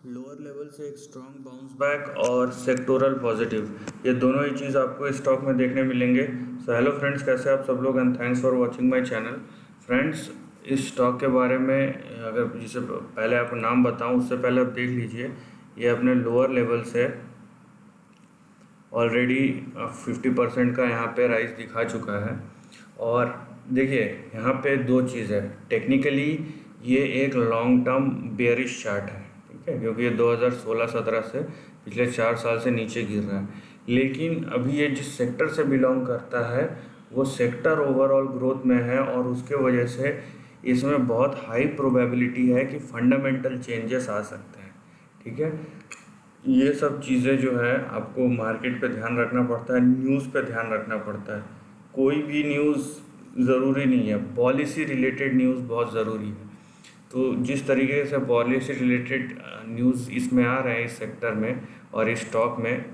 Lower level से एक strong bounce back और सेक्टोरल पॉजिटिव, ये दोनों ही चीज़ आपको इस स्टॉक में देखने मिलेंगे। सो हेलो फ्रेंड्स, कैसे आप सब लोग, and thanks for watching my channel. Friends, इस स्टॉक के बारे में अगर जिसे पहले आपको नाम बताऊं उससे पहले आप देख लीजिए, ये अपने लोअर लेवल से ऑलरेडी 50% का यहाँ पे राइज दिखा चुका है। और देखिए यहाँ पे दो चीज़ है, टेक्निकली ये एक लॉन्ग टर्म बेयरिश चार्ट है, ठीक है, क्योंकि ये 2016-17 से पिछले 4 साल से नीचे गिर रहा है। लेकिन अभी ये जिस सेक्टर से बिलोंग करता है वो सेक्टर ओवरऑल ग्रोथ में है और उसके वजह से इसमें बहुत हाई प्रोबेबिलिटी है कि फंडामेंटल चेंजेस आ सकते हैं, ठीक है। ये सब चीज़ें जो है आपको मार्केट पे ध्यान रखना पड़ता है, न्यूज़ पे ध्यान रखना पड़ता है। कोई भी न्यूज़ ज़रूरी नहीं है, पॉलिसी रिलेटेड न्यूज़ बहुत ज़रूरी है। तो जिस तरीके से पॉलिसी रिलेटेड न्यूज़ इसमें आ रहे हैं इस सेक्टर में और इस स्टॉक में,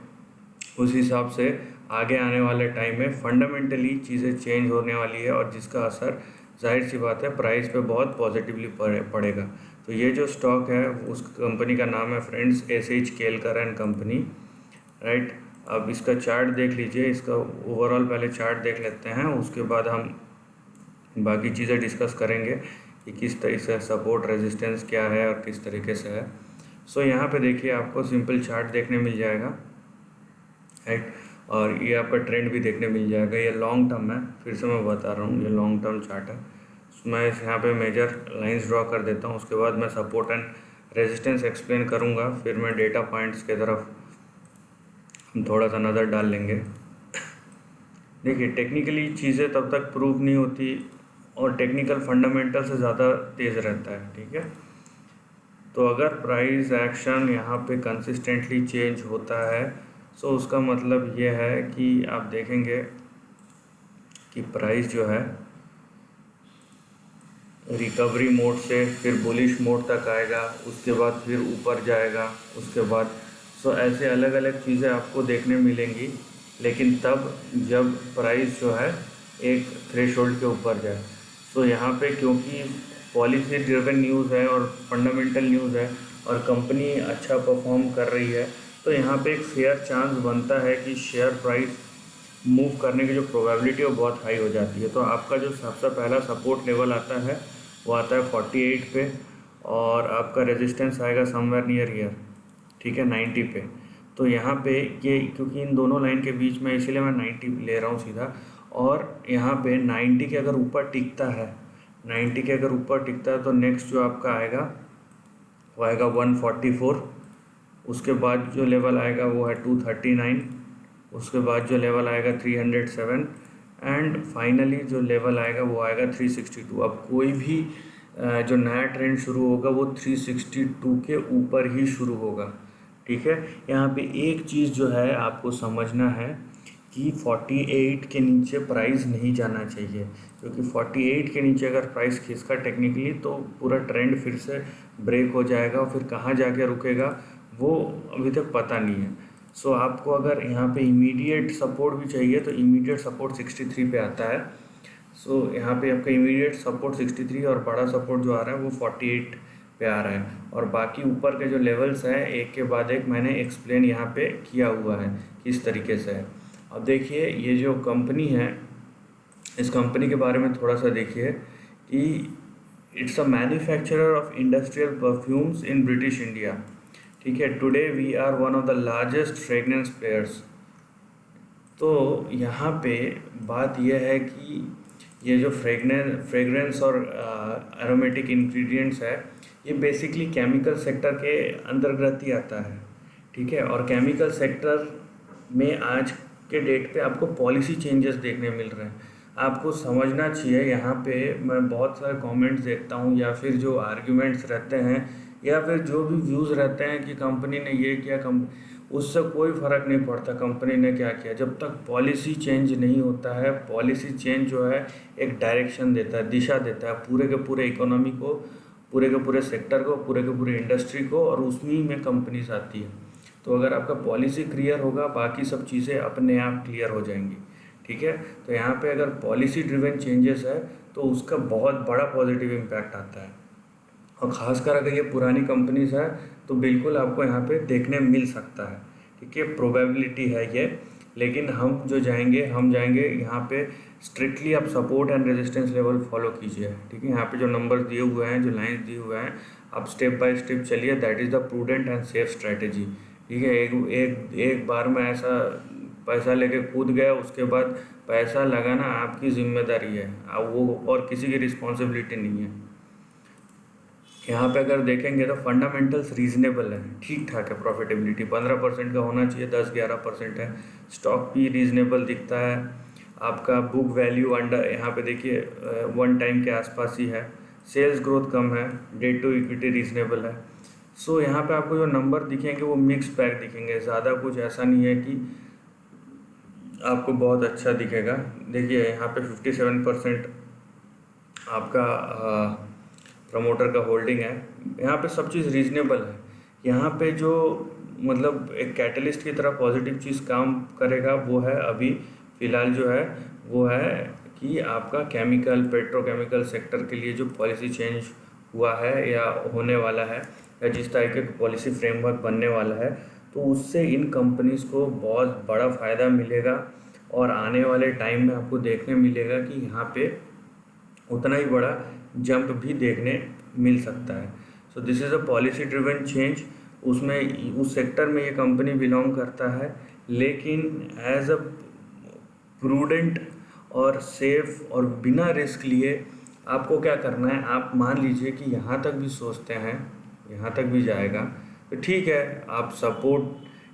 उस हिसाब से आगे आने वाले टाइम में फंडामेंटली चीज़ें चेंज होने वाली है और जिसका असर जाहिर सी बात है प्राइस पे बहुत पॉजिटिवली पड़ेगा। तो ये जो स्टॉक है उस कंपनी का नाम है friends S H. Kelkar and company, right. अब इसका चार्ट देख लीजिए, इसका ओवरऑल पहले चार्ट देख लेते हैं, उसके बाद हम बाकी चीज़ें डिस्कस करेंगे कि किस तरीके से सपोर्ट रेजिस्टेंस क्या है और किस तरीके से है। सो यहाँ पे देखिए आपको सिंपल चार्ट देखने मिल जाएगा, राइट। और ये आपका ट्रेंड भी देखने मिल जाएगा। ये लॉन्ग टर्म है, फिर से मैं बता रहा हूँ, ये लॉन्ग टर्म चार्ट है। मैं यहाँ पे मेजर लाइंस ड्रॉ कर देता हूँ, उसके बाद मैं सपोर्ट एंड रेजिस्टेंस एक्सप्लेन करूँगा, फिर मैं डेटा पॉइंट्स के तरफ हम थोड़ा सा नज़र डाल लेंगे। देखिए टेक्निकली चीज़ें तब तक प्रूव नहीं होती और टेक्निकल फंडामेंटल से ज़्यादा तेज़ रहता है, ठीक है। तो अगर प्राइस एक्शन यहाँ पे कंसिस्टेंटली चेंज होता है सो उसका मतलब ये है कि आप देखेंगे कि प्राइस जो है रिकवरी मोड से फिर बुलिश मोड तक आएगा, उसके बाद फिर ऊपर जाएगा, उसके बाद सो ऐसे अलग अलग चीज़ें आपको देखने मिलेंगी। लेकिन तब जब प्राइस जो है एक थ्रेशोल्ड के ऊपर जाए। सो यहाँ पे क्योंकि पॉलिसी ड्रिवन न्यूज़ है और फंडामेंटल न्यूज़ है और कंपनी अच्छा परफॉर्म कर रही है, तो यहाँ पे एक फेयर चांस बनता है कि शेयर प्राइस मूव करने की जो प्रोबेबिलिटी है वो बहुत हाई हो जाती है। तो आपका जो सबसे पहला सपोर्ट लेवल आता है वो आता है 48 पे और आपका रेजिस्टेंस आएगा समवेयर नियर ईयर, ठीक है, 90 पे। तो यहाँ पे ये क्योंकि इन दोनों लाइन के बीच में, इसीलिए मैं 90 ले रहा हूँ सीधा। और यहाँ पे 90 के अगर ऊपर टिकता है, 90 के अगर ऊपर टिकता है तो नेक्स्ट जो आपका आएगा वो आएगा 144। उसके बाद जो लेवल आएगा वो है 239। उसके बाद जो लेवल आएगा 307 एंड फाइनली जो लेवल आएगा वो आएगा 362। अब कोई भी जो नया ट्रेंड शुरू होगा वो 362 के ऊपर ही शुरू होगा, ठीक है। यहाँ पे एक चीज़ जो है आपको समझना है कि 48 के नीचे प्राइस नहीं जाना चाहिए, क्योंकि 48 के नीचे अगर प्राइस खिसका टेक्निकली तो पूरा ट्रेंड फिर से ब्रेक हो जाएगा और फिर कहाँ जाके रुकेगा वो अभी तक पता नहीं है। सो आपको अगर यहाँ पे इमीडिएट सपोर्ट भी चाहिए तो इमीडिएट सपोर्ट 63 पे आता है। सो यहाँ पे आपका इमीडिएट सपोर्ट 63 और बड़ा सपोर्ट जो आ रहा है वो 48 पे आ रहा है। और बाकी ऊपर के जो लेवल्स हैं एक के बाद एक मैंने एक्सप्लेन यहाँ पे किया हुआ है किस तरीके से है। अब देखिए ये जो कंपनी है, इस कंपनी के बारे में थोड़ा सा देखिए कि it's a manufacturer of industrial perfumes in British India, ठीक है। Today we are one of the largest fragrance players. तो यहाँ पे बात यह है कि ये जो फ्रेगरेंस और एरोमेटिक इंग्रेडिएंट्स है ये बेसिकली केमिकल सेक्टर के अंतर्गत ही आता है, ठीक है। और केमिकल सेक्टर में आज के डेट पे आपको पॉलिसी चेंजेस देखने मिल रहे हैं। आपको समझना चाहिए, यहाँ पे मैं बहुत सारे कमेंट्स देखता हूँ या फिर जो आर्ग्यूमेंट्स रहते हैं या फिर जो भी व्यूज़ रहते हैं कि कंपनी ने ये किया, उससे कोई फ़र्क नहीं पड़ता कंपनी ने क्या किया। जब तक पॉलिसी चेंज नहीं होता है, पॉलिसी चेंज जो है एक डायरेक्शन देता है, दिशा देता है पूरे के पूरे इकोनॉमी को, पूरे के पूरे सेक्टर को, पूरे के पूरे इंडस्ट्री को, और उसमें में कंपनीज आती है। तो अगर आपका पॉलिसी क्लियर होगा बाकी सब चीज़ें अपने आप क्लियर हो जाएंगी, ठीक है। तो यहाँ पे अगर पॉलिसी ड्रिवन चेंजेस है तो उसका बहुत बड़ा पॉजिटिव इम्पैक्ट आता है। और ख़ासकर अगर ये पुरानी कंपनीज है तो बिल्कुल आपको यहाँ पे देखने मिल सकता है। ठीक है, प्रोबेबिलिटी है ये, लेकिन हम जाएंगे यहाँ पे स्ट्रिक्टली आप support and resistance level follow कीजिए। ठीक है, यहाँ पे जो नंबर्स दिए हुए हैं, जो लाइंस दिए हुए हैं, आप स्टेप बाय स्टेप चलिए। That is the prudent and safe strategy. ठीक है, एक बार में ऐसा पैसा लेके कूद गया, उसके बाद पैसा लगाना आपकी जिम्मेदारी है, वो और किसी की रिस्पॉन्सिबिलिटी नहीं है। यहाँ पे अगर देखेंगे तो फंडामेंटल्स रीजनेबल है, ठीक ठाक है। प्रॉफिटेबिलिटी 15% का होना चाहिए, 10-11% है। स्टॉक भी रीजनेबल दिखता है। आपका बुक वैल्यू अंडर, यहाँ पे देखिए 1 टाइम के आसपास ही है। सेल्स ग्रोथ कम है, डेट टू इक्विटी रीजनेबल है। सो यहाँ पे आपको जो नंबर दिखेंगे वो मिक्स बैग दिखेंगे, ज़्यादा कुछ ऐसा नहीं है कि आपको बहुत अच्छा दिखेगा। देखिए यहाँ पे 57% आपका प्रमोटर का होल्डिंग है। यहाँ पे सब चीज़ रीजनेबल है। यहाँ पे जो मतलब एक कैटलिस्ट की तरह पॉजिटिव चीज़ काम करेगा वो है अभी फ़िलहाल जो है वो है कि आपका केमिकल पेट्रोकेमिकल सेक्टर के लिए जो पॉलिसी चेंज हुआ है या होने वाला है, या जिस तरीके का पॉलिसी फ्रेमवर्क बनने वाला है, तो उससे इन कंपनीज़ को बहुत बड़ा फ़ायदा मिलेगा। और आने वाले टाइम में आपको देखने मिलेगा कि यहाँ पे उतना ही बड़ा जंप भी देखने मिल सकता है। So this is a policy driven change. उसमें उस सेक्टर में ये कंपनी बिलोंग करता है, लेकिन एज अ प्रूडेंट और सेफ और बिना रिस्क लिए आपको क्या करना है, आप मान लीजिए कि यहाँ तक भी सोचते हैं, यहाँ तक भी जाएगा तो ठीक है। आप सपोर्ट,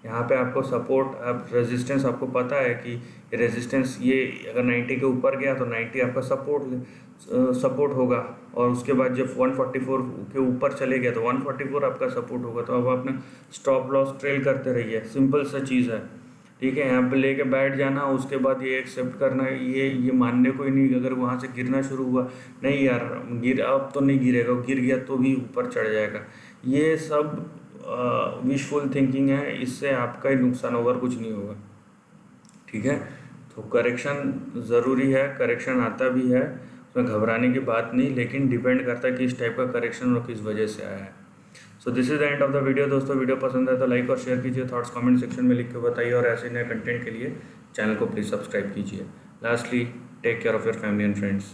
यहाँ पे आपको सपोर्ट, आप रेजिस्टेंस आपको पता है कि रेजिस्टेंस ये अगर 90 के ऊपर गया तो 90 आपका सपोर्ट होगा, और उसके बाद जब 144 के ऊपर चले गया तो 144 आपका सपोर्ट होगा। तो अब आपने स्टॉप लॉस ट्रेल करते रहिए, सिंपल सा चीज़ है। ठीक है, यहाँ पे लेके बैठ जाना, उसके बाद ये एक्सेप्ट करना, ये मानने को ही नहीं। अगर वहाँ से गिरना शुरू हुआ, नहीं यार अब तो नहीं गिरेगा, गिर गया तो भी ऊपर चढ़ जाएगा, ये सब विशफुल थिंकिंग है। इससे आपका ही नुकसान होगा, कुछ नहीं होगा। ठीक है, तो करेक्शन ज़रूरी है, करेक्शन आता भी है, उसमें घबराने की बात नहीं, लेकिन डिपेंड करता है किस टाइप का करेक्शन और किस वजह से आया है। So this is the end of the video. दोस्तों वीडियो पसंद है तो लाइक और शेयर कीजिए, थॉट्स कमेंट सेक्शन में लिख के बताइए, और ऐसे नए कंटेंट के लिए चैनल को प्लीज़ सब्सक्राइब कीजिए। Lastly, take care of your family and friends.